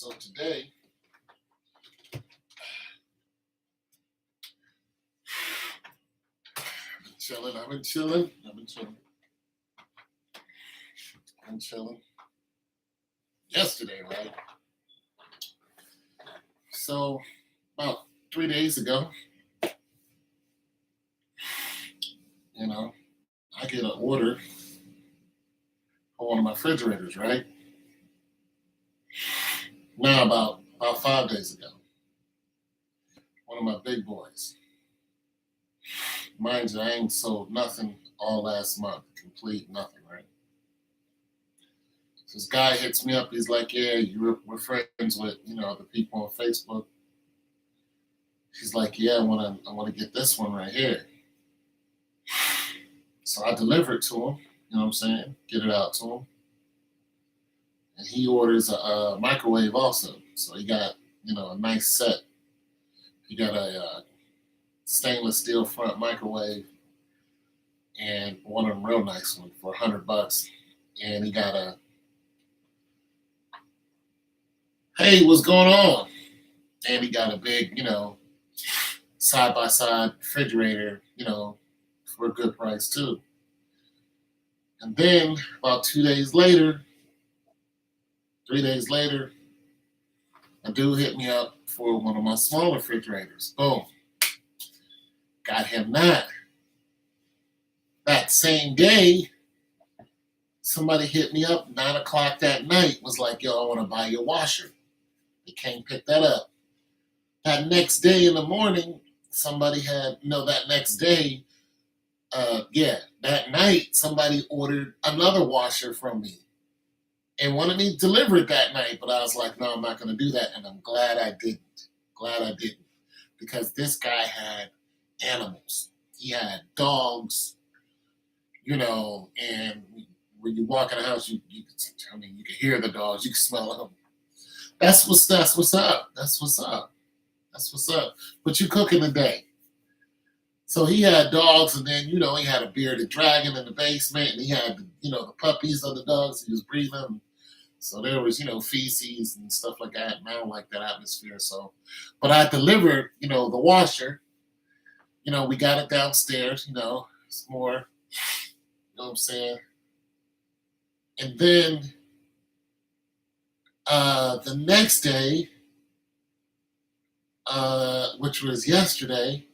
So today, I've been chilling. Yesterday, right? So about 3 days ago, you know, I get an order for one of my refrigerators, right? Now about 5 days ago, one of my big boys. Mind you, I ain't sold nothing all last month, complete nothing, right? So this guy hits me up. He's like, "Yeah, we're friends with the people on Facebook." He's like, "Yeah, I wanna get this one right here." So I deliver it to him. You know what I'm saying? Get it out to him, and he orders a microwave also. So he got a nice set. He got a stainless steel front microwave and one of them real nice one for $100. And he got a hey, what's going on? And he got a big side by side refrigerator, for a good price too. And then about 2 days later, 3 days later, a dude hit me up for one of my smaller refrigerators. Boom. Got him that. That same day, somebody hit me up 9 o'clock that night, was like, "Yo, I want to buy your washer." They came pick that up. That next day in the morning, somebody had, that next day, that night, somebody ordered another washer from me and wanted me delivered that night. But I was like, no, I'm not going to do that. And I'm glad I didn't. Because this guy had animals. He had dogs, and when you walk in the house, you can hear the dogs, you can smell them. That's what's up. But you cooking today. So he had dogs, and then he had a bearded dragon in the basement, and he had the puppies of the dogs. He was breeding them, so there was feces and stuff like that. And I don't like that atmosphere. So, but I delivered the washer. We got it downstairs. It's more. You know what I'm saying? And then the next day, which was yesterday,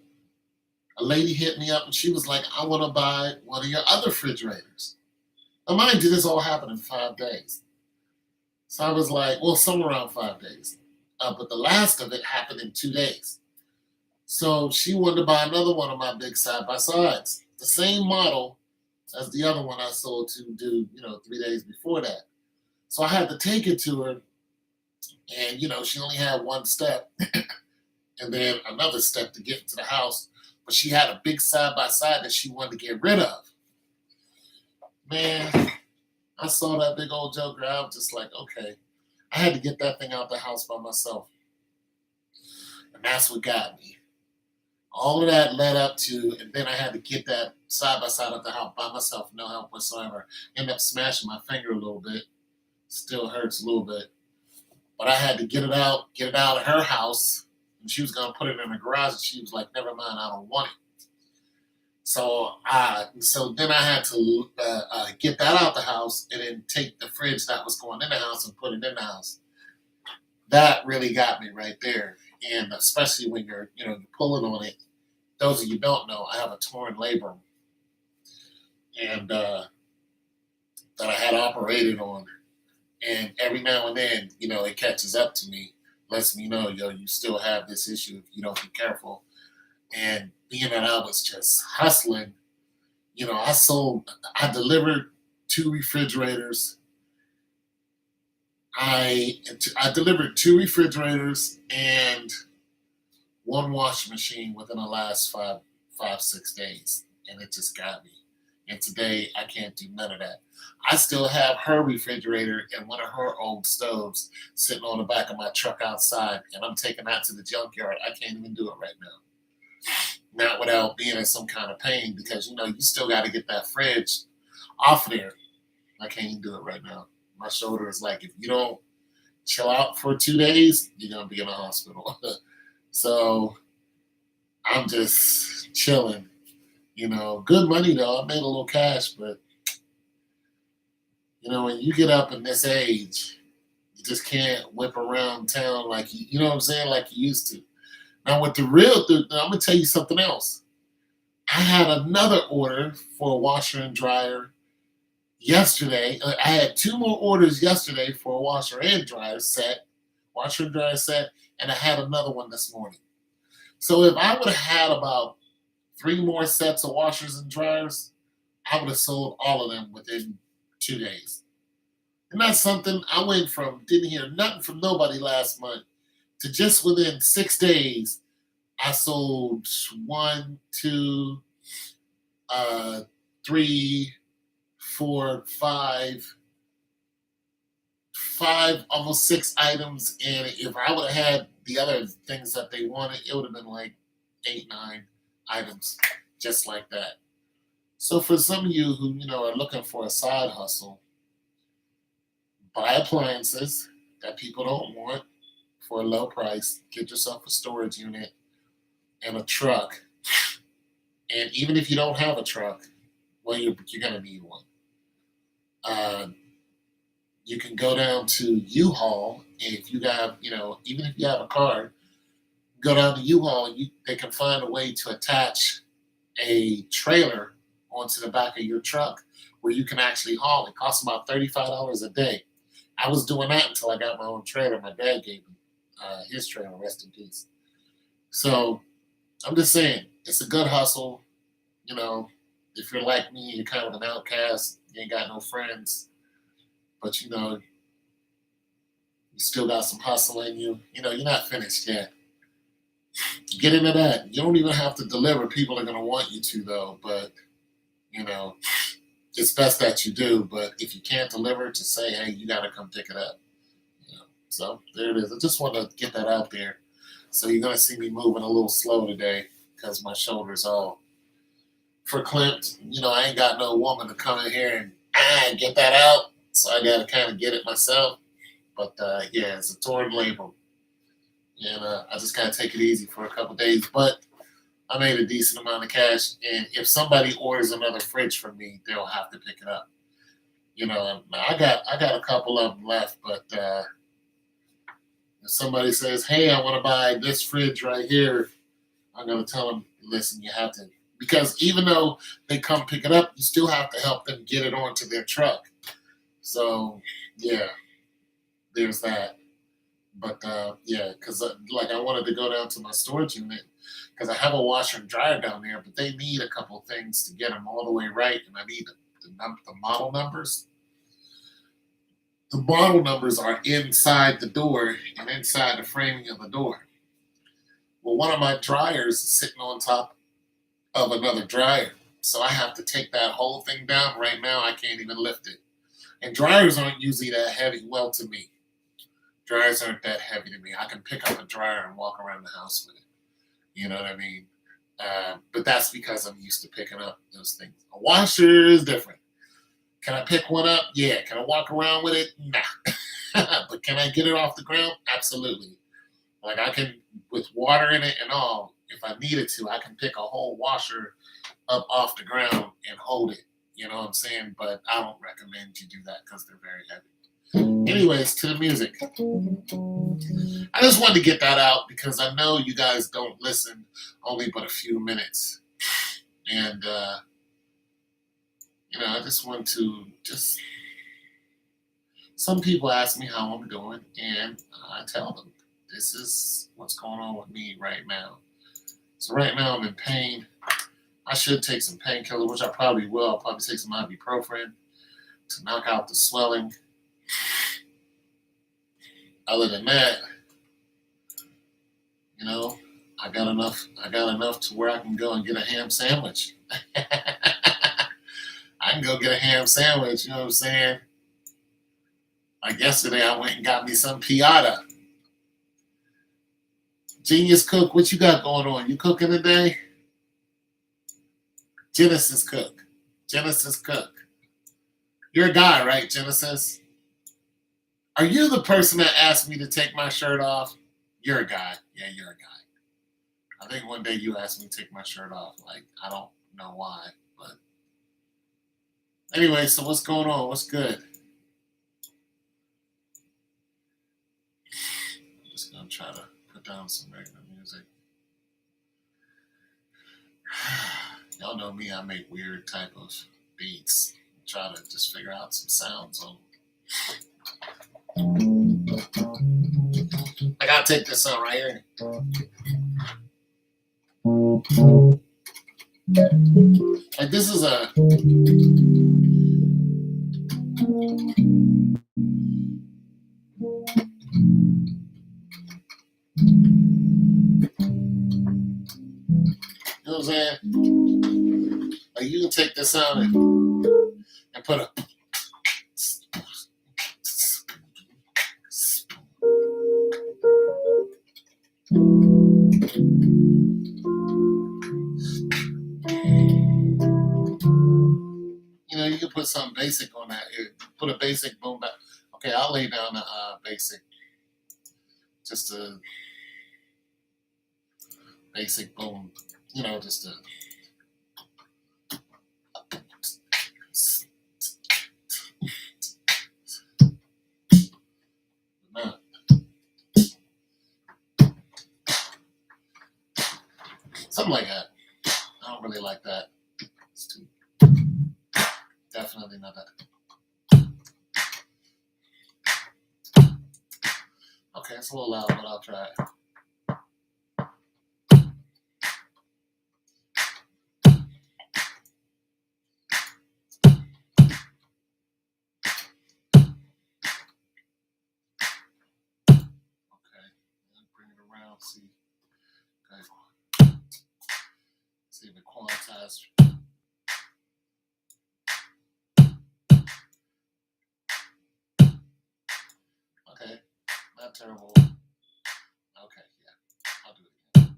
a lady hit me up and she was like, "I want to buy one of your other refrigerators." Now, mind you, this all happened in 5 days. So I was like, well, somewhere around 5 days. But the last of it happened in 2 days. So she wanted to buy another one of my big side by sides, the same model as the other one I sold to dude, 3 days before that. So I had to take it to her, and she only had one step, and then another step to get into the house. But she had a big side by side that she wanted to get rid of. Man, I saw that big old joker. I was just like, okay. I had to get that thing out the house by myself. And that's what got me. All of that led up to, and then I had to get that side by side out the house by myself, no help whatsoever. Ended up smashing my finger a little bit. Still hurts a little bit. But I had to get it out of her house. And she was going to put it in the garage, and she was like, "Never mind, I don't want it." So then I had to get that out the house and then take the fridge that was going in the house and put it in the house. That really got me right there. And especially when you're pulling on it. Those of you who don't know, I have a torn labrum, and that I had operated on. And every now and then, it catches up to me, lets me know, you still have this issue if you don't be careful. And being that I was just hustling, I delivered 2 refrigerators. I delivered 2 refrigerators and 1 washing machine within the last 6 days, and it just got me. And today I can't do none of that. I still have her refrigerator and one of her old stoves sitting on the back of my truck outside, and I'm taking that to the junkyard. I can't even do it right now. Not without being in some kind of pain, because you still got to get that fridge off there. I can't even do it right now. My shoulder is like, if you don't chill out for 2 days, you're gonna be in the hospital. So I'm just chilling. Good money though. I made a little cash, but when you get up in this age, you just can't whip around town like you know what I'm saying, like you used to. Now with I'm gonna tell you something else. I had another order for a washer and dryer yesterday. I had two more orders yesterday for a washer and dryer set, and I had another one this morning. So if I would have had about three more sets of washers and dryers, I would have sold all of them within 2 days. And that's something I went from didn't hear nothing from nobody last month to just within 6 days, I sold one, two, three, four, five, almost six items. And if I would have had the other things that they wanted, it would have been like 8, 9 items, just like that. So for some of you who are looking for a side hustle, buy appliances that people don't want for a low price. Get yourself a storage unit and a truck. And even if you don't have a truck, well, you're gonna need one. You can go down to U-Haul, and if you have, even if you have a car, go down to U-Haul, and they can find a way to attach a trailer onto the back of your truck where you can actually haul. It costs about $35 a day. I was doing that until I got my own trailer. My dad gave me his trailer, rest in peace. So I'm just saying, it's a good hustle. If you're like me, you're kind of an outcast, you ain't got no friends, but you still got some hustle in you. You're not finished yet. Get into that. You don't even have to deliver. People are going to want you to, though, but, it's best that you do. But if you can't deliver, just say, hey, you got to come pick it up. So there it is. I just want to get that out there. So you're going to see me moving a little slow today because my shoulder's all verklempt. I ain't got no woman to come in here and get that out. So I got to kind of get it myself. But yeah, it's a torn label. And I just got to take it easy for a couple days. But I made a decent amount of cash. And if somebody orders another fridge from me, they'll have to pick it up. I got a couple of them left. But if somebody says, hey, I want to buy this fridge right here, I'm going to tell them, listen, you have to. Because even though they come pick it up, you still have to help them get it onto their truck. So, yeah, there's that. But, yeah, because, I wanted to go down to my storage unit because I have a washer and dryer down there, but they need a couple of things to get them all the way right, and I need the model numbers. The model numbers are inside the door and inside the framing of the door. Well, one of my dryers is sitting on top of another dryer, so I have to take that whole thing down. Right now, I can't even lift it. And dryers aren't usually that heavy. Well, to me, dryers aren't that heavy to me. I can pick up a dryer and walk around the house with it. You know what I mean? But that's because I'm used to picking up those things. A washer is different. Can I pick one up? Yeah. Can I walk around with it? Nah. But can I get it off the ground? Absolutely. Like I can, with water in it and all, if I needed to, I can pick a whole washer up off the ground and hold it. You know what I'm saying? But I don't recommend you do that because they're very heavy. Anyways, to the music. I just wanted to get that out because I know you guys don't listen only but a few minutes. And, I just want to some people ask me how I'm doing, and I tell them this is what's going on with me right now. So right now I'm in pain. I should take some painkiller, which I probably will. I'll probably take some ibuprofen to knock out the swelling. Other than that, I got enough to where I can go and get a ham sandwich. I can go get a ham sandwich, you know what I'm saying? Like yesterday, I went and got me some piata. Genius Cook, what you got going on? You cooking today? Genesis Cook. Genesis Cook. You're a guy, right, Genesis? Are you the person that asked me to take my shirt off? You're a guy. Yeah, you're a guy. I think one day you asked me to take my shirt off. Like, I don't know why. But anyway, so what's going on? What's good? I'm just going to try to put down some regular music. Y'all know me, I make weird type of beats. Try to just figure out some sounds on. I gotta take this sound right here. Like this is a you know what I'm saying? Like you can take this sound and put a you can put something basic on that. Put a basic boom back. Okay, I'll lay down the basic. Just a basic boom. Just a. Something like that. I don't really like that. It's too. Definitely not that. Okay, it's a little loud, but I'll try it. Okay, bring it around, see. Okay. See if it quantized. Okay, not terrible. Okay, yeah, I'll do it again.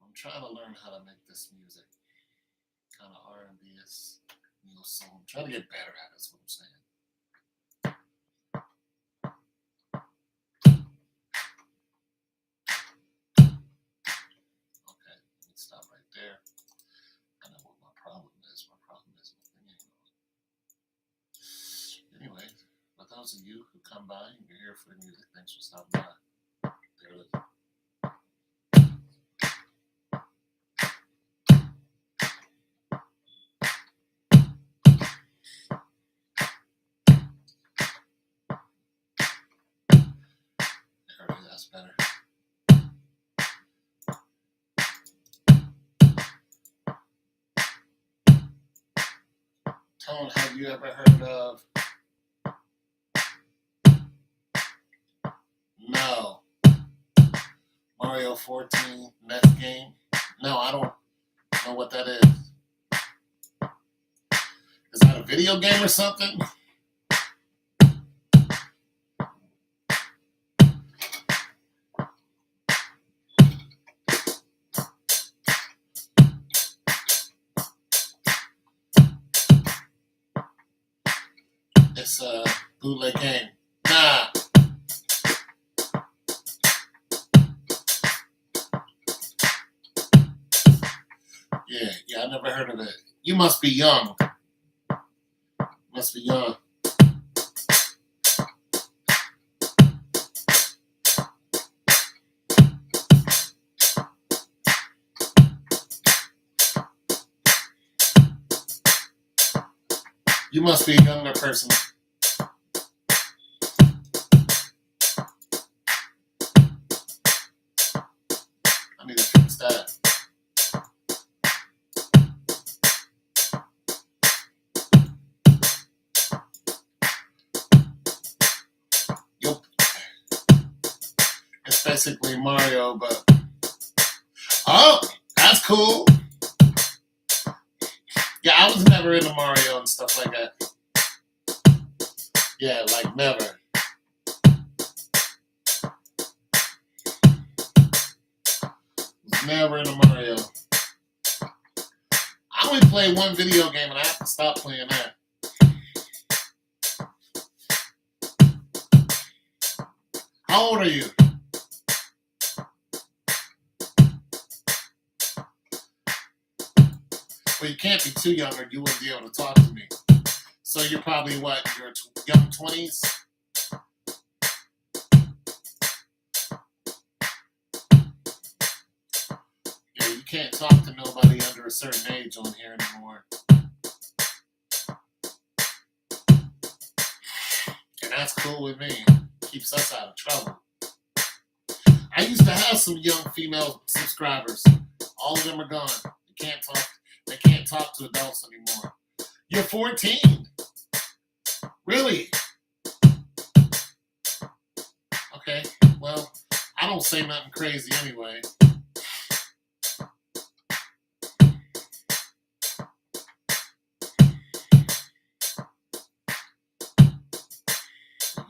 I'm trying to learn how to make this music kind of R&B-ish, soul. I'm trying to get better at it, is what I'm saying. Okay, let me stop right there. I know what my problem is. My problem is my thing ain't on. Anyway, for those of you who come by and you're here for the music, thanks for stopping by. There it is. That's better. Tone, have you ever heard of? No. Mario 14 NES game? No, I don't know what that is. Is that a video game or something? It's a bootleg game. Nah. Yeah, I never heard of it. You must be young. Must be young. You must be a younger person. I need to fix that. Yup. It's basically Mario, but oh, that's cool. Yeah, I was never into Mario and stuff like that. Yeah, like never. Never into Mario. I only play one video game and I have to stop playing that. How old are you? Well, you can't be too young or you wouldn't be able to talk to me. So you're probably what, your young 20s? Yeah, you can't talk to nobody under a certain age on here anymore. And that's cool with me. Keeps us out of trouble. I used to have some young female subscribers. All of them are gone. They can't talk to adults anymore. You're 14. Really? Okay. Well, I don't say nothing crazy anyway.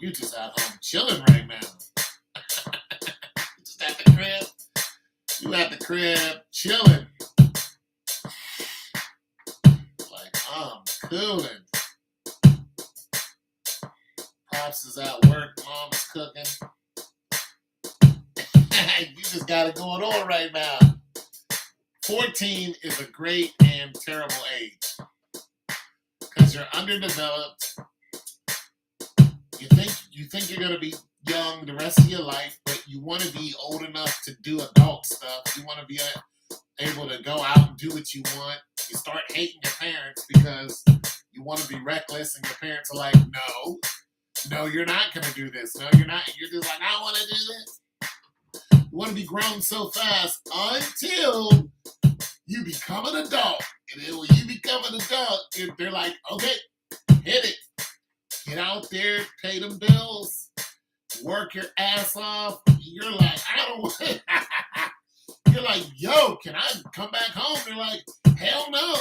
You just at home chilling right now. Just at the crib. You at the crib chilling. Like, I'm cooling. Pops is at work. Mom is cooking. You just got it going on right now. 14 is a great and terrible age. Because you're underdeveloped. You think you're going to be young the rest of your life, but you want to be old enough to do adult stuff. You want to be able to go out and do what you want. You start hating your parents because you want to be reckless, and your parents are like, no, you're not going to do this. No, you're not. You're just like, I want to do this. You want to be grown so fast until you become an adult. And then when you become an adult, they're like, okay, hit it. Get out there, pay them bills, work your ass off. You're like, I don't want to. You're like, yo, can I come back home? They're like, hell no.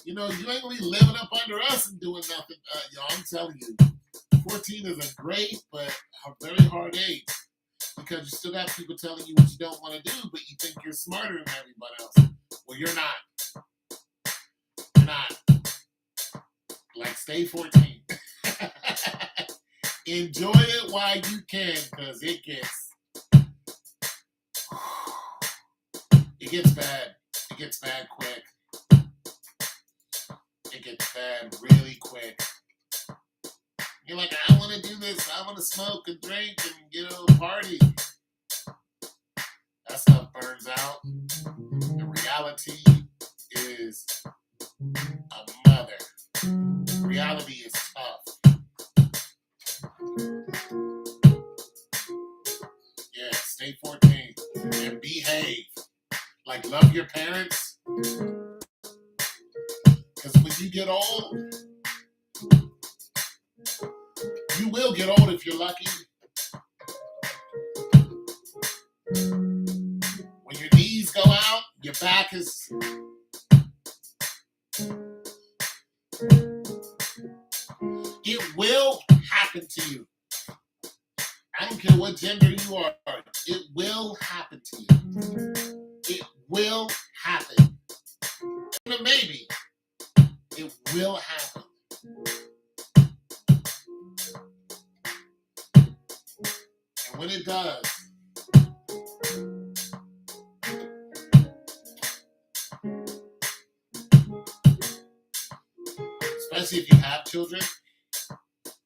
You ain't going to be living up under us and doing nothing. Y'all, I'm telling you, 14 is a great but a very hard age. Because you still got people telling you what you don't want to do, but you think you're smarter than everybody else. Well, you're not. You're not. Like, stay 14. Enjoy it while you can, because it gets bad. It gets bad quick. It gets bad really quick. You're like, I want to do this. I want to smoke and drink and, party. That stuff burns out. The reality is a mother. Reality is tough. Yeah, stay 14 and behave. Like, love your parents. Because when you get old, you will get old if you're lucky. When your knees go out, your back is... It will happen to you. I don't care what gender you are. It will happen to you. It will happen. Maybe. It will happen. And when it does, especially if you have children,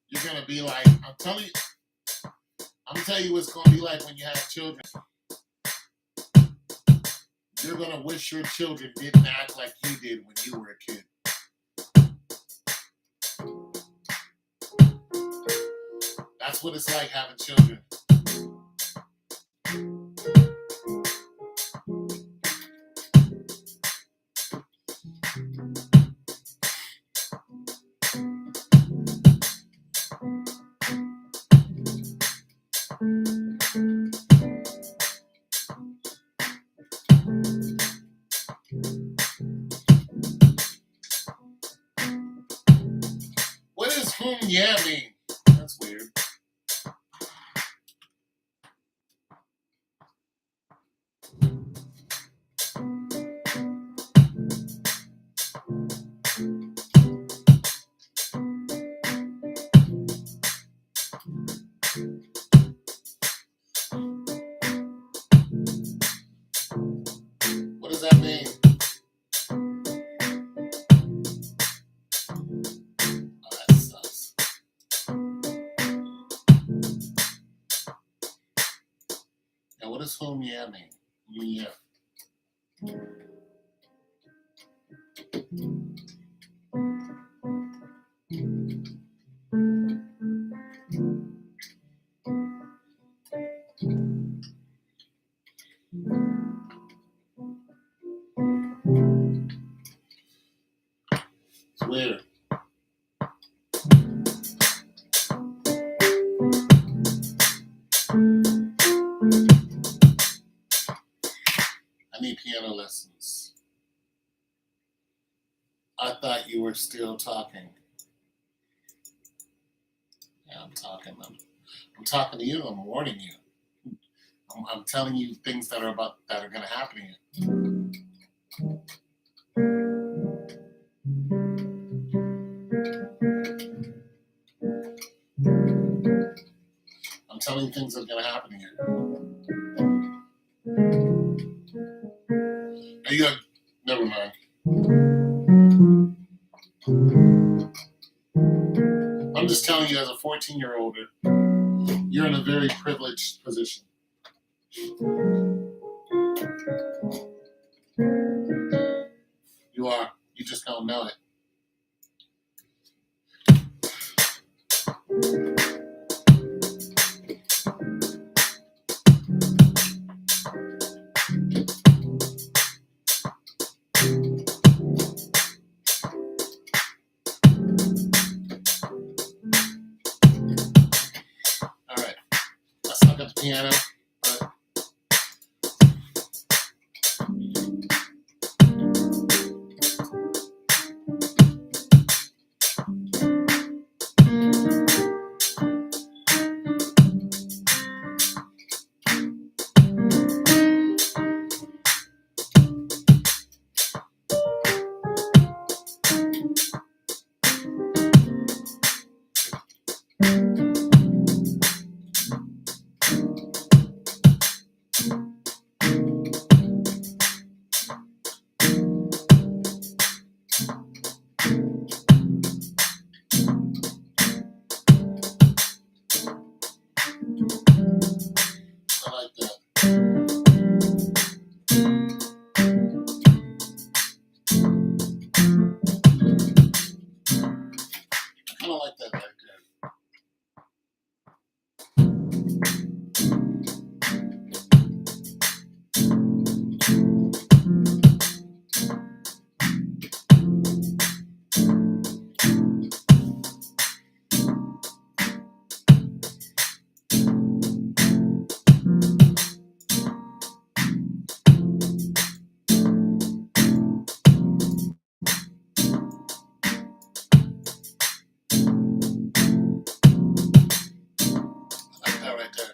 you're going to be like, I'm telling you what's going to be like when you have children. You're going to wish your children didn't act like you did when you were a kid. That's what it's like having children. What does yeah mean? That's weird. does Humia mean? Yeah. It's weird. I need piano lessons. I thought you were still talking. Yeah, I'm talking. I'm talking to you. I'm warning you. I'm telling you things that are going to happen to you. I'm telling you things that are going to happen to you. Are you? Never mind. I'm just telling you, as a 14-year-old, you're in a very privileged position. You are. You just don't know it. All right. I suck at the piano, but I like that. I kind of like that right there. I like that right there.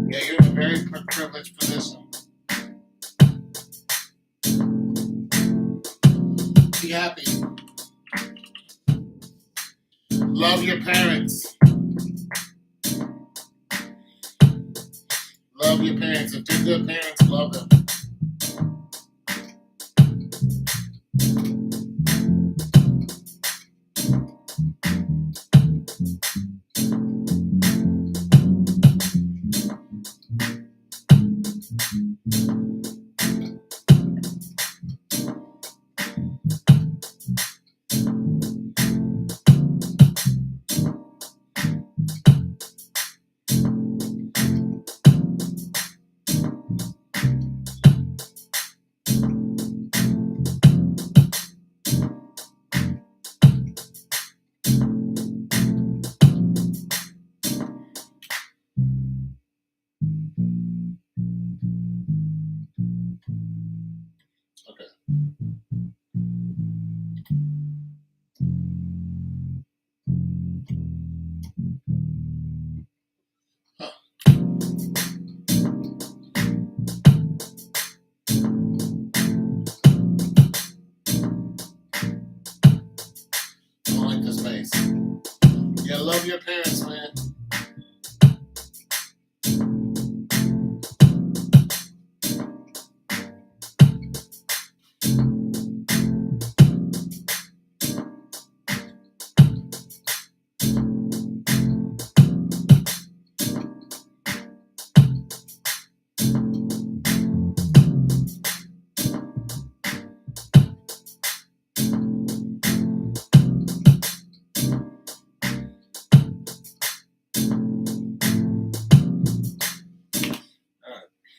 Yeah, you're in a very privileged position. Be happy. Love your parents. Love your parents. If they're good parents, love them. love your parents, man.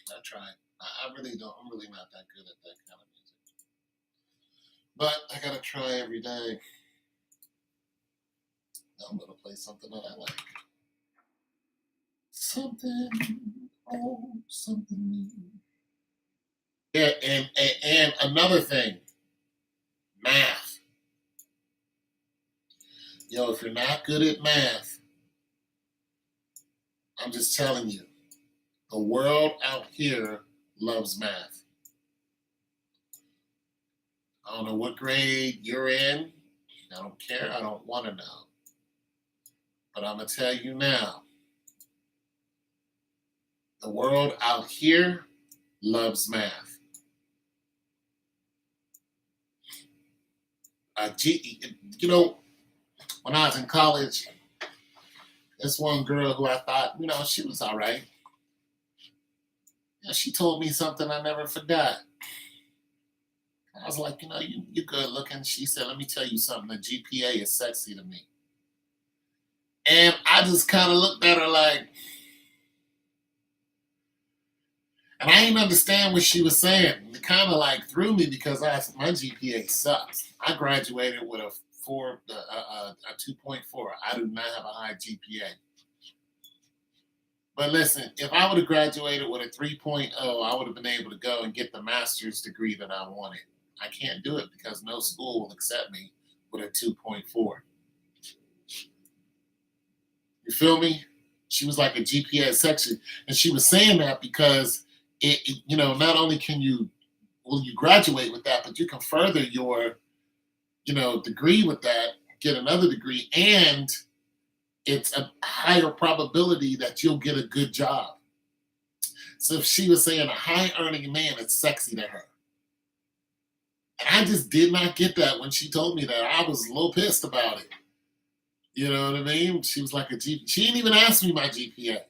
I tried. I really don't. I'm really not that good at that kind of music. But I gotta try every day. I'm gonna play something that I like. Something old, something new. Yeah, and another thing, math. Yo, if you're not good at math, I'm just telling you, the world out here loves math. I don't know what grade you're in. I don't care. I don't want to know. But I'm going to tell you now, the world out here loves math. You know, when I was in college, this one girl who I thought, she was all right. She told me something I never forgot. I was like, you're good looking. She said, let me tell you something. The GPA is sexy to me. And I just kind of looked at her like, and I didn't understand what she was saying. It kind of like threw me because my GPA sucks. I graduated with a 2.4. I do not have a high GPA. But listen, if I would have graduated with a 3.0, I would have been able to go and get the master's degree that I wanted. I can't do it because no school will accept me with a 2.4. You feel me? She was like a GPA section. And she was saying that because, not only can you graduate with that, but you can further your, degree with that, get another degree, and it's a higher probability that you'll get a good job. So if she was saying a high earning man, it's sexy to her. And I just did not get that when she told me that. I was a little pissed about it. You know what I mean? She was like she didn't even ask me my GPA.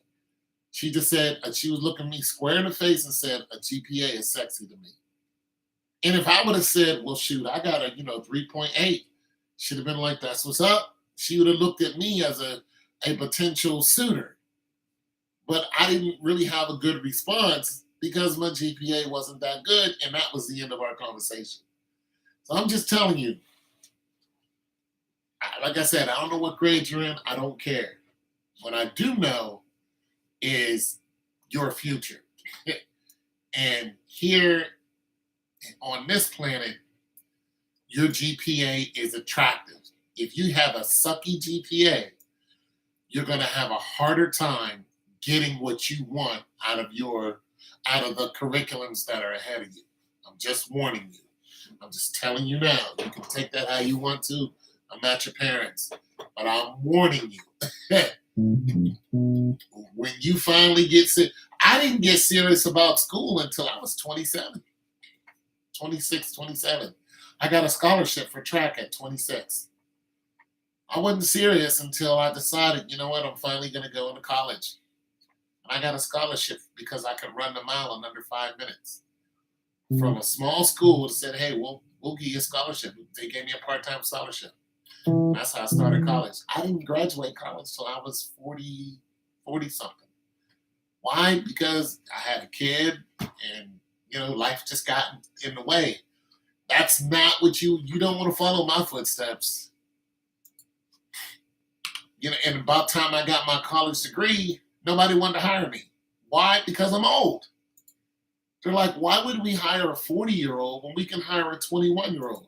She just said, she was looking me square in the face and said, a GPA is sexy to me. And if I would have said, well, shoot, I got a, 3.8, she'd have been like, that's what's up. She would have looked at me as a potential suitor. But I didn't really have a good response because my GPA wasn't that good, and that was the end of our conversation. So I'm just telling you, like I said, I don't know what grade you're in. I don't care. What I do know is your future. And here on this planet, your GPA is attractive. If you have a sucky GPA, you're going to have a harder time getting what you want out of the curriculums that are ahead of you. I'm just warning you. I'm just telling you now. You can take that how you want to. I'm not your parents, but I'm warning you. When you finally get sick, I didn't get serious about school until I was 27, 26, 27. I got a scholarship for track at 26. I wasn't serious until I decided, you know what, I'm finally going to go into college. And I got a scholarship because I could run the mile in under 5 minutes. From a small school that said, hey, we'll give you a scholarship. They gave me a part-time scholarship. That's how I started college. I didn't graduate college till I was 40 something. Why? Because I had a kid and, life just got in the way. That's not what you don't want to follow my footsteps. And about time I got my college degree, nobody wanted to hire me. Why? Because I'm old. They're like, why would we hire a 40-year-old when we can hire a 21-year-old?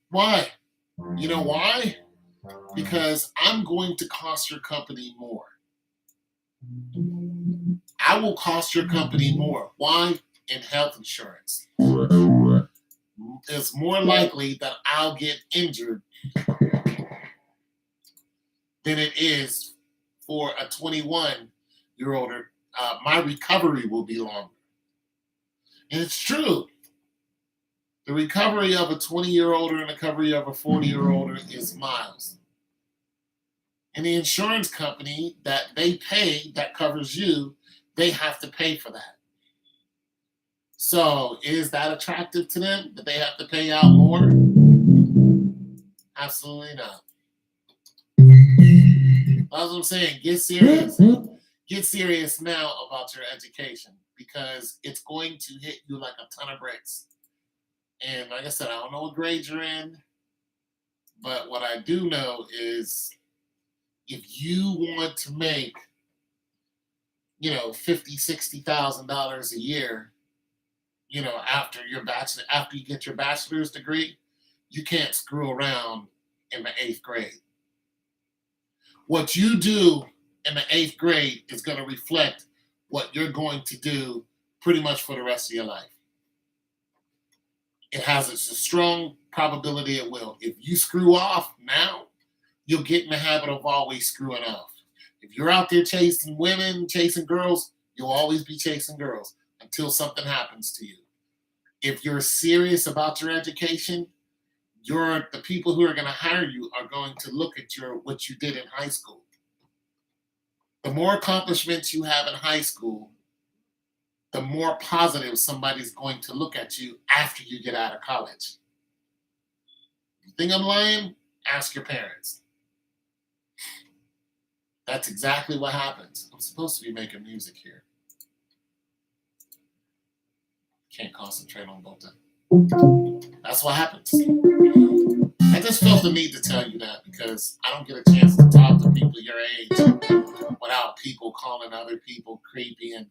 Why? You know why? Because I'm going to cost your company more. I will cost your company more. Why? In health insurance. It's more likely that I'll get injured than it is for a 21-year-old. My recovery will be longer. And it's true. The recovery of a 20-year-old and the recovery of a 40-year-old is miles. And the insurance company that they pay that covers you, they have to pay for that. So is that attractive to them that they have to pay out more? Absolutely not. That's what I'm saying. Get serious. Get serious now about your education because it's going to hit you like a ton of bricks. And like I said, I don't know what grade you're in, but what I do know is if you want to make, $50,000-$60,000 a year, after after you get your bachelor's degree, you can't screw around in the 8th grade. What you do in the 8th grade is going to reflect what you're going to do pretty much for the rest of your life. It has a strong probability it will. If you screw off now, you'll get in the habit of always screwing off. If you're out there chasing women, chasing girls, you'll always be chasing girls until something happens to you. If you're serious about your education, the people who are going to hire you are going to look at what you did in high school. The more accomplishments you have in high school, the more positive somebody's going to look at you after you get out of college. You think I'm lying? Ask your parents. That's exactly what happens. I'm supposed to be making music here. Can't concentrate on both. That's what happens. I just felt the need to tell you that because I don't get a chance to talk to people your age without people calling other people creepy and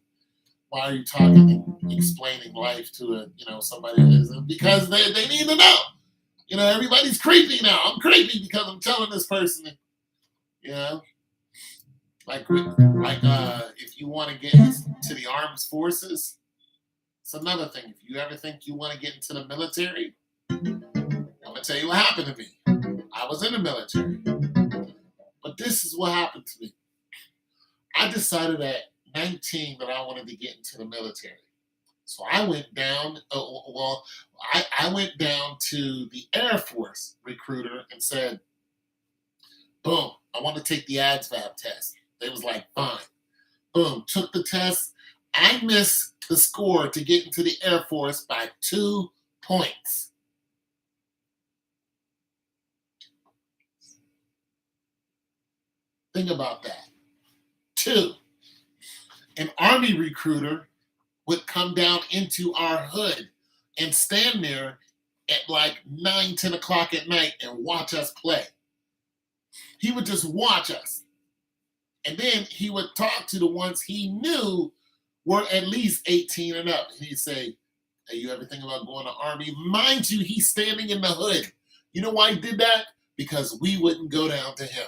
why are you talking and explaining life to somebody because they need to know. Everybody's creepy now. I'm creepy because I'm telling this person, like if you want to get into the armed forces, it's another thing. If you ever think you want to get into the military, I'm gonna tell you what happened to me. I was in the military, but this is what happened to me. I decided at 19 that I wanted to get into the military. So I went down, I went down to the Air Force recruiter and said, boom, I want to take the ASVAB test. They was like, fine. Boom, took the test. I missed the score to get into the Air Force by 2 points. Think about that. 2. An Army recruiter would come down into our hood and stand there at like 9, 10 o'clock at night and watch us play. He would just watch us. And then he would talk to the ones he knew were at least 18 and up. And he'd say, hey, you ever think about going to Army? Mind you, he's standing in the hood. You know why he did that? Because we wouldn't go down to him.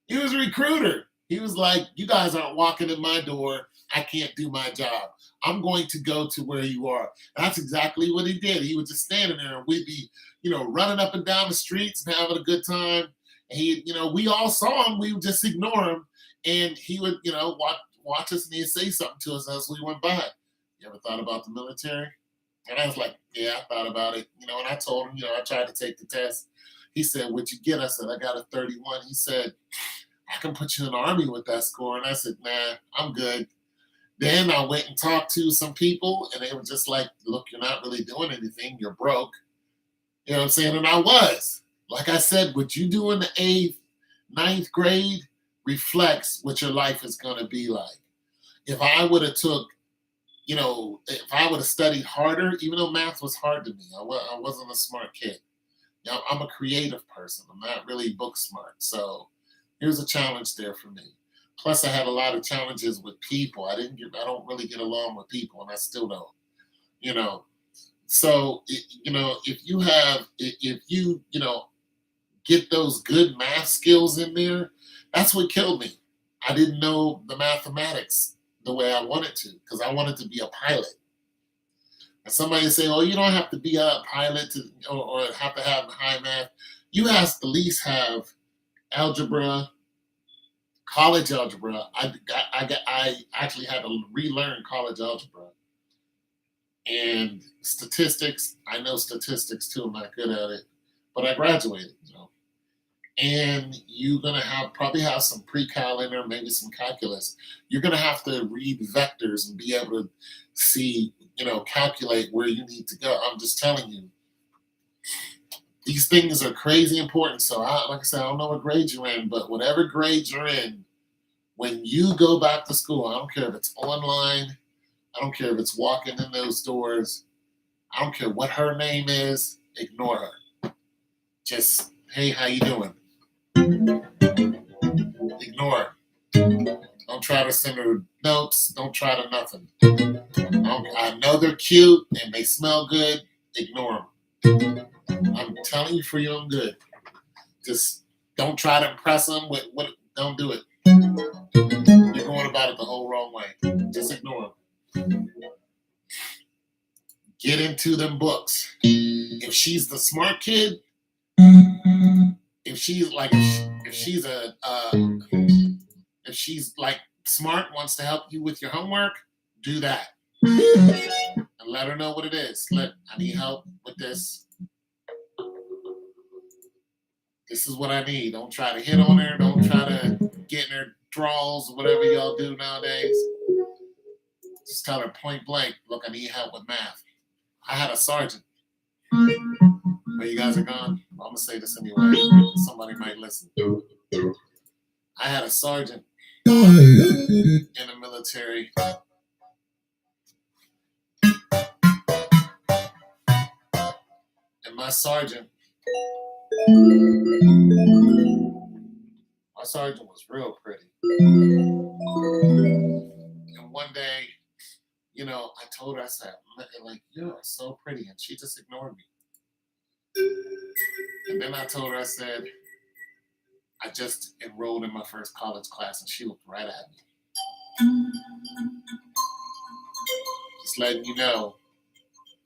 He was a recruiter. He was like, you guys aren't walking in my door. I can't do my job. I'm going to go to where you are. That's exactly what he did. He was just standing there and we'd be, running up and down the streets and having a good time. And we all saw him. We would just ignore him. And he would, watch us and he'd say something to us as we went by. You ever thought about the military? And I was like, yeah, I thought about it. And I told him, I tried to take the test. He said, what'd you get? I said, I got a 31. He said, I can put you in the Army with that score. And I said, nah, I'm good. Then I went and talked to some people and they were just like, look, you're not really doing anything. You're broke. You know what I'm saying? And I was. Like I said, what you do in the 8th, 9th grade reflects what your life is going to be like. If I would have if I would have studied harder, even though math was hard to me, I wasn't a smart kid. I'm a creative person. I'm not really book smart. So here's a challenge there for me. Plus, I had a lot of challenges with people. I don't really get along with people, and I still don't. So if you get those good math skills in there, that's what killed me. I didn't know the mathematics the way I wanted to because I wanted to be a pilot. And somebody say, oh, you don't have to be a pilot or have to have high math. You have to at least have algebra, college algebra. I actually had to relearn college algebra and statistics. I know statistics too. I'm not good at it, but I graduated. And you're gonna probably have some pre-cal in there, maybe some calculus. You're gonna have to read vectors and be able to see, calculate where you need to go. I'm just telling you, these things are crazy important. So, like I said, I don't know what grade you're in, but whatever grade you're in, when you go back to school, I don't care if it's online, I don't care if it's walking in those doors, I don't care what her name is, ignore her. Just, hey, how you doing? Ignore her. Don't try to send her notes. Don't try to nothing. I know they're cute and they smell good. Ignore them. I'm telling you for your own good. Just don't try to impress them with what. Don't do it. You're going about it the whole wrong way. Just ignore them. Get into them books. If she's the smart kid, if she's like, if she's like smart, wants to help you with your homework, do that. And let her know what it is. I need help with this. This is what I need. Don't try to hit on her. Don't try to get in her draws, whatever y'all do nowadays. Just tell her point blank, look, I need help with math. I had a sergeant. Where you guys are gone? I'm going to say this anyway. Somebody might listen. I had a sergeant in the military. And my sergeant was real pretty. And one day, I told her, I said, like, you're so pretty. And she just ignored me. And then I told her, I said, I just enrolled in my first college class, and she looked right at me. Just letting you know,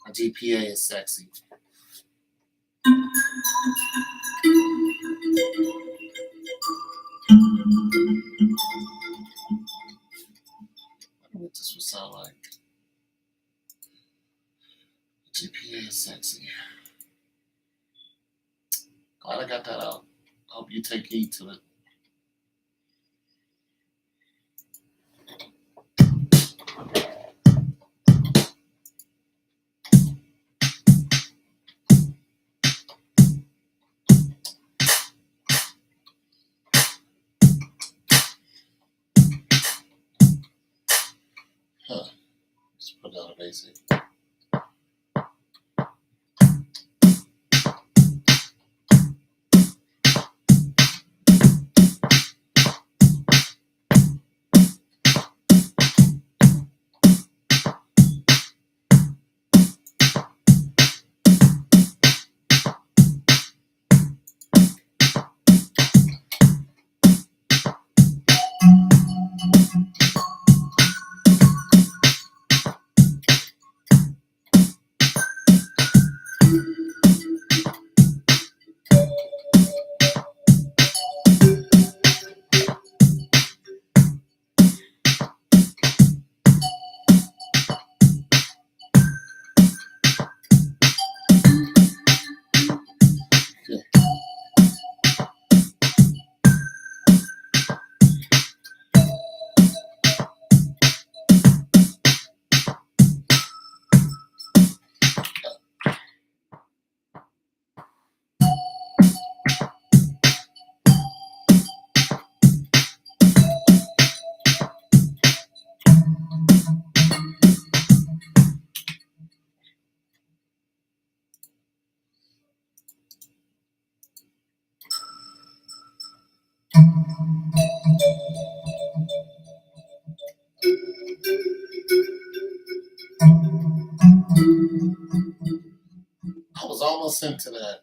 my GPA is sexy. I wonder what this would sound like. GPA is sexy. Glad I got that out. I hope you take heed to it. Let's put down a basic. I was almost into that.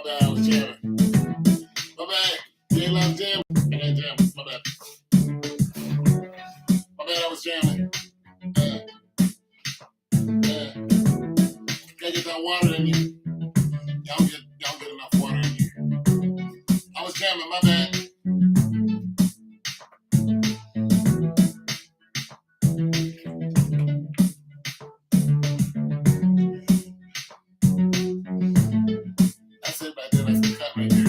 bad, I was jamming. My bad. You ain't love jam. I ain't jamming. My bad. My bad, I was jamming. Gotta get that water in you. Y'all get enough water in here. I was jamming, my bad. That's it right there. That's the cut right there.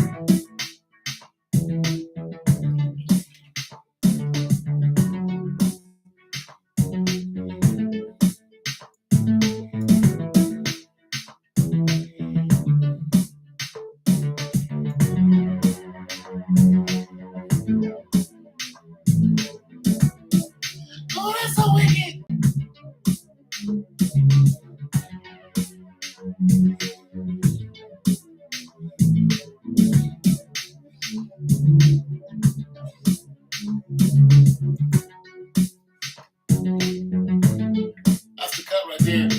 Oh, that's so wicked. That's the cut right there.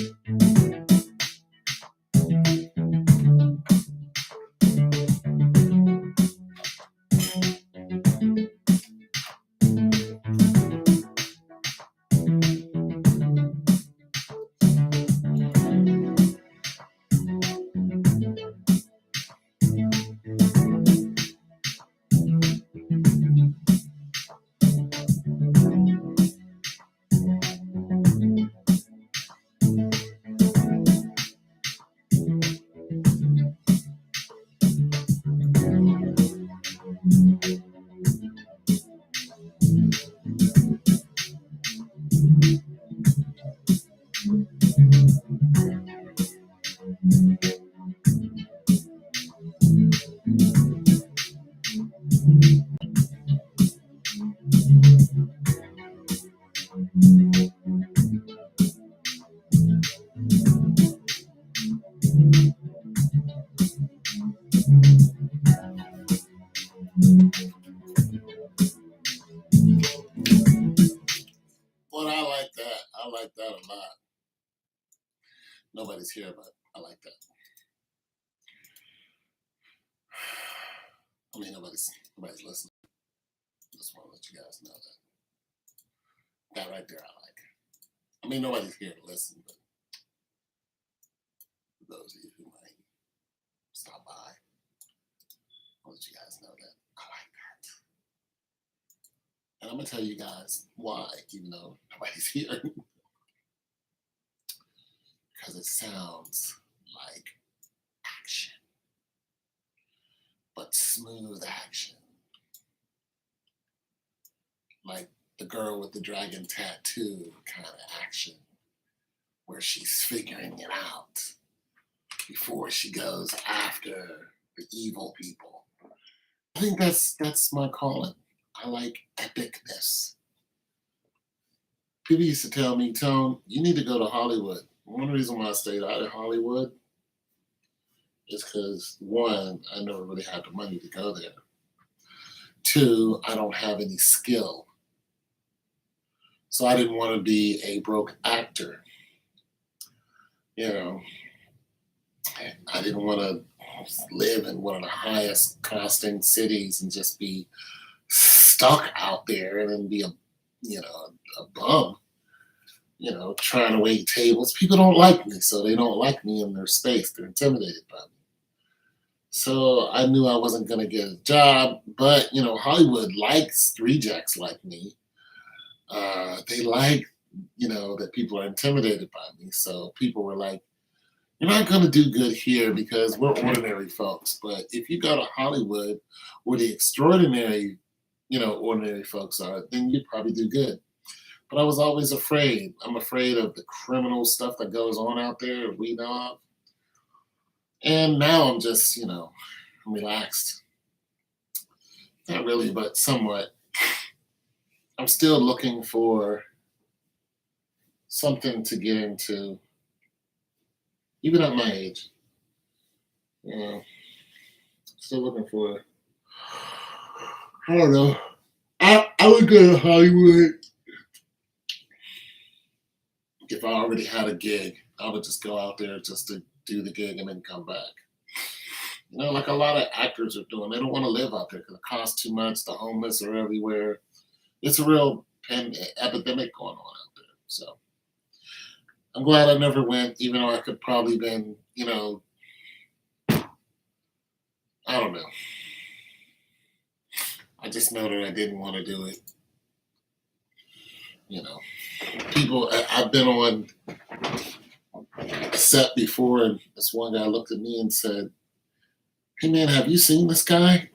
But I like that. I like that a lot. Nobody's here, but I like that. I mean, nobody's listening. Just want to let you guys know that. That right there, I like. I mean, nobody's here to listen, but for those of you who might stop by, I'll let you guys know that I like that. And I'm gonna tell you guys why, even though nobody's here, because it sounds like action, but smooth action. Like the girl with the dragon tattoo kind of action, where she's figuring it out before she goes after the evil people. I think that's my calling. I like epicness. People used to tell me, Tone, you need to go to Hollywood. One reason why I stayed out of Hollywood is because, one, I never really had the money to go there. Two, I don't have any skill. So I didn't want to be a broke actor. You know, I didn't want to live in one of the highest costing cities and just be stuck out there and then be a bum, trying to wait tables. People don't like me, so they don't like me in their space. They're intimidated by me. So I knew I wasn't going to get a job, but Hollywood likes rejects like me. They like, that people are intimidated by me. So people were like, you're not going to do good here because we're ordinary folks. But if you go to Hollywood where the extraordinary, ordinary folks are, then you'd probably do good. But I was always afraid. I'm afraid of the criminal stuff that goes on out there we know of. And now I'm just, I'm relaxed. Not really, but somewhat. I'm still looking for something to get into, even at my age. Still looking for, I don't know. I would go to Hollywood if I already had a gig. I would just go out there just to do the gig and then come back. Like a lot of actors are doing. They don't want to live out there because it costs too much. The homeless are everywhere. It's a real epidemic going on out there. So I'm glad I never went, even though I could probably been, I don't know. I just know that I didn't want to do it. You know, I've been on set before, and this one guy looked at me and said, "Hey man, have you seen this guy?"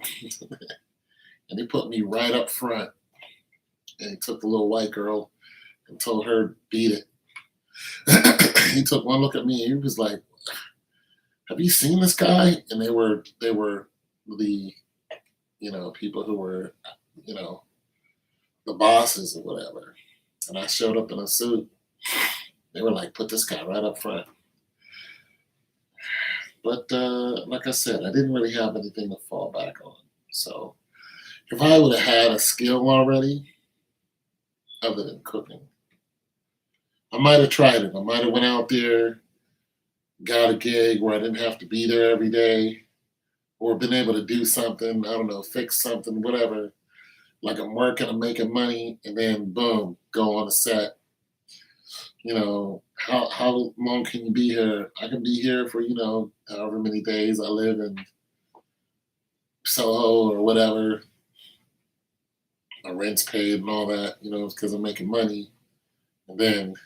And he put me right up front, and he took the little white girl and told her beat it. He took one look at me, and he was like, "Have you seen this guy?" And they were the people who were you know the bosses or whatever. And I showed up in a suit. They were like, "Put this guy right up front." But like I said, I didn't really have anything to fall back on. So if I would have had a skill already, other than cooking, I might have tried it. I might have went out there, got a gig where I didn't have to be there every day, or been able to do something. I don't know, fix something, whatever. Like I'm working, I'm making money, and then boom, go on a set. How long can you be here? I can be here for however many days I live in Soho or whatever. My rent's paid and all that, because I'm making money, and then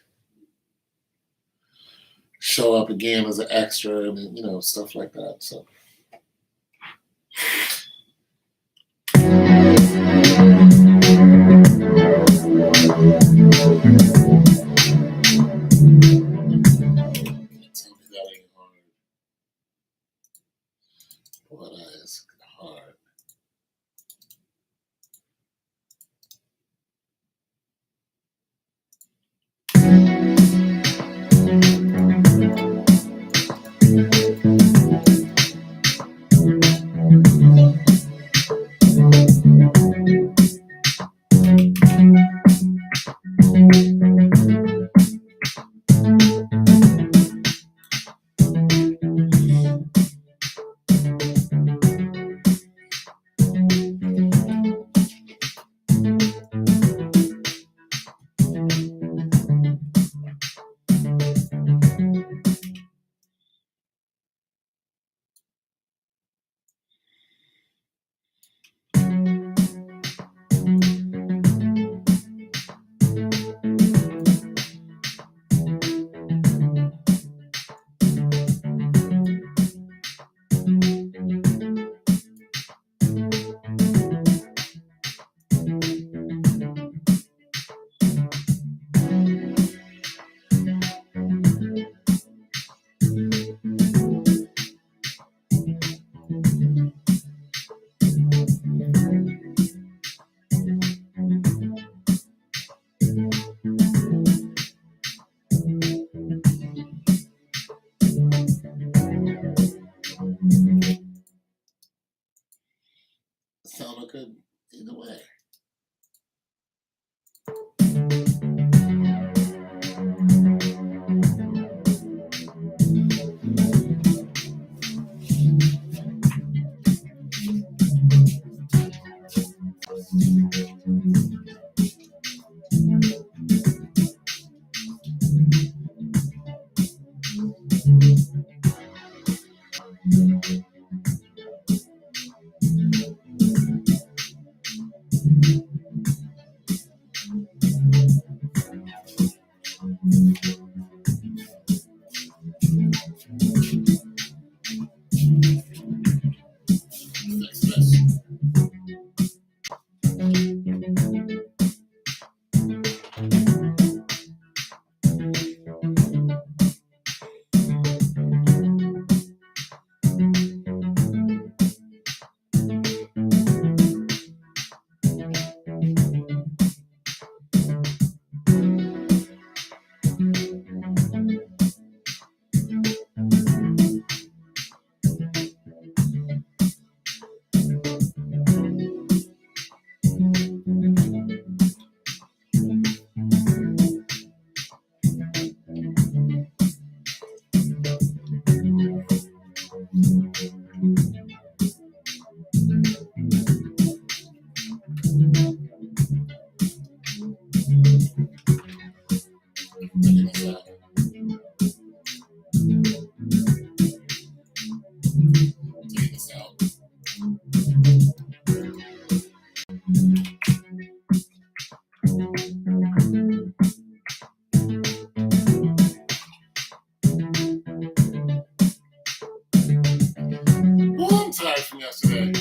show up again as an extra and then, stuff like that. So tell me that ain't hard. What is hard? Sound good either way. Next best. this out. Oh, I'm tired from yesterday.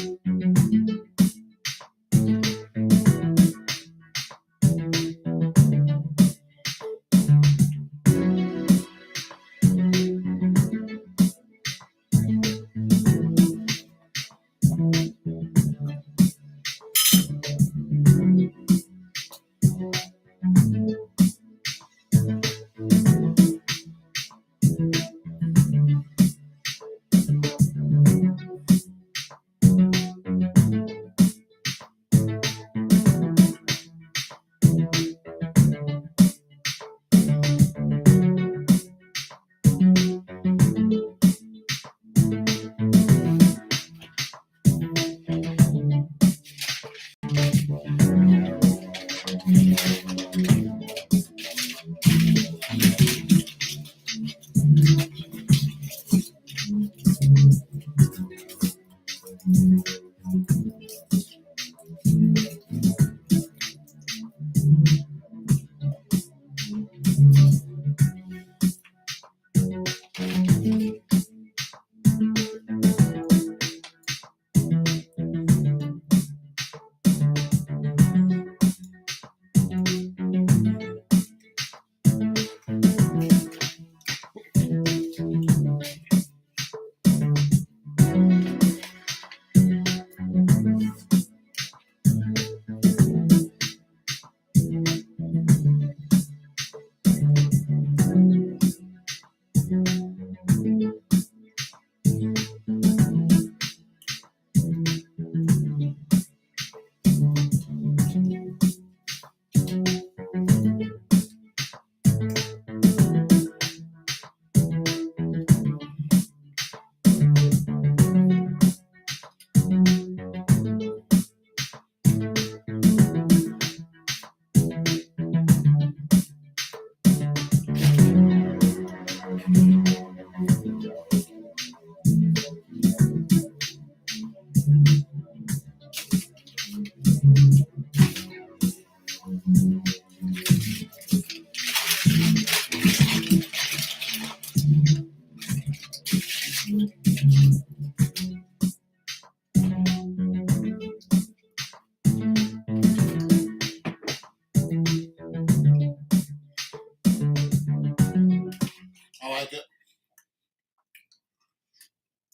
I like it.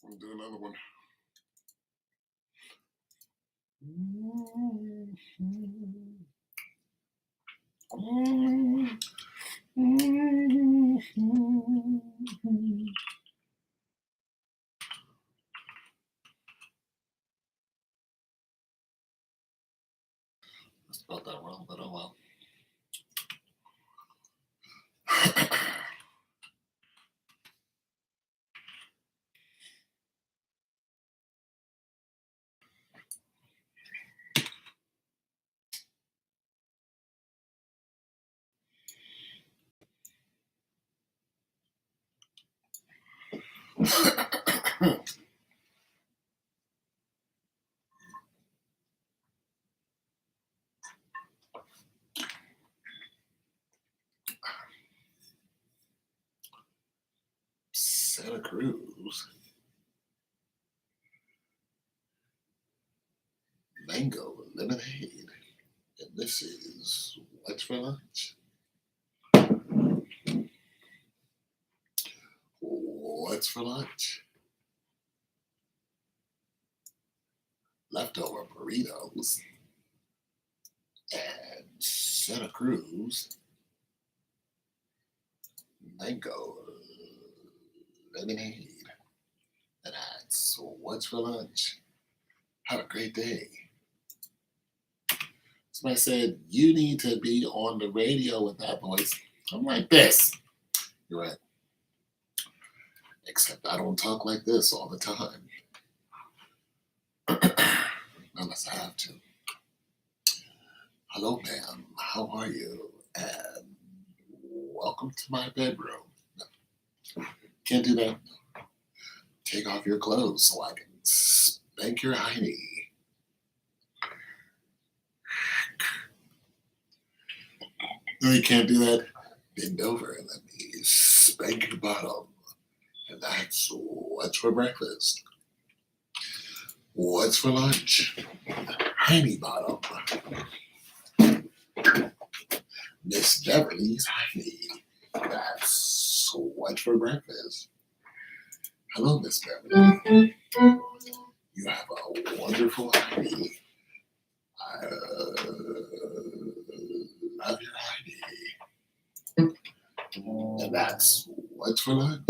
I'll do another one. I spelled that wrong, but oh well. Santa Cruz. Mango lemonade. And this is what's for lunch? What's for lunch? Leftover burritos and Santa Cruz mango lemonade. And that's what's for lunch. Have a great day. Somebody said, you need to be on the radio with that voice. I'm like this. You're right. Except I don't talk like this all the time. Unless I have to. Hello, ma'am. How are you? And welcome to my bedroom. No. Can't do that. Take off your clothes so I can Spank your hiney. No, you can't do that. Bend over and let me spank your bottom. And that's what's for breakfast. What's for lunch? Hiney bottom. Miss Beverly's hiney. That's what's for breakfast. Hello, Miss Beverly. You have a wonderful hiney. I love your hiney. And that's what's for lunch.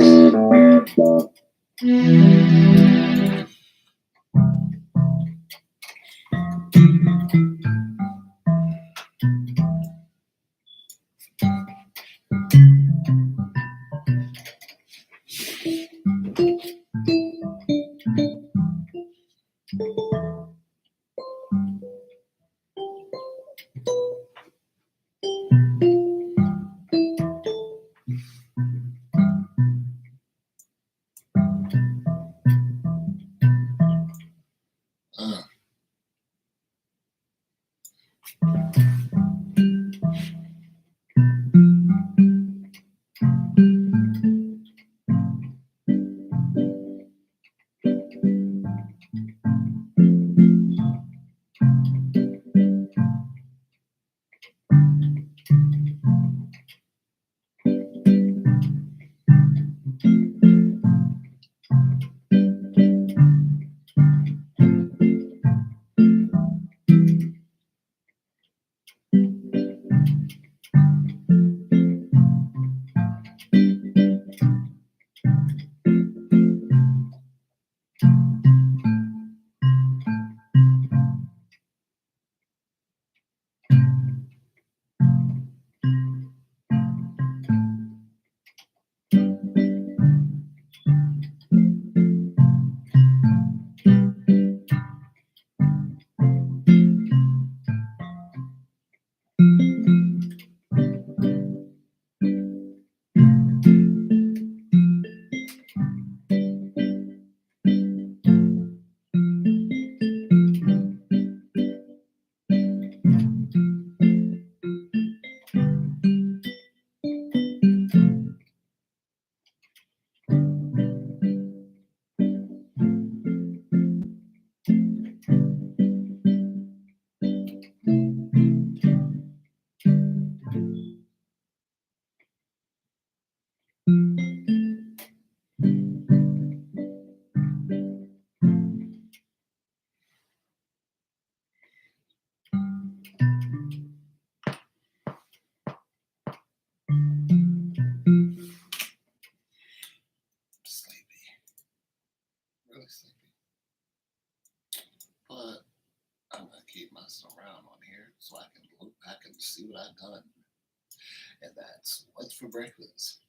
Sleepy. Really sleepy. But I'm going to keep messing around on here so I can look back and see what I've done. And that's what's for breakfast.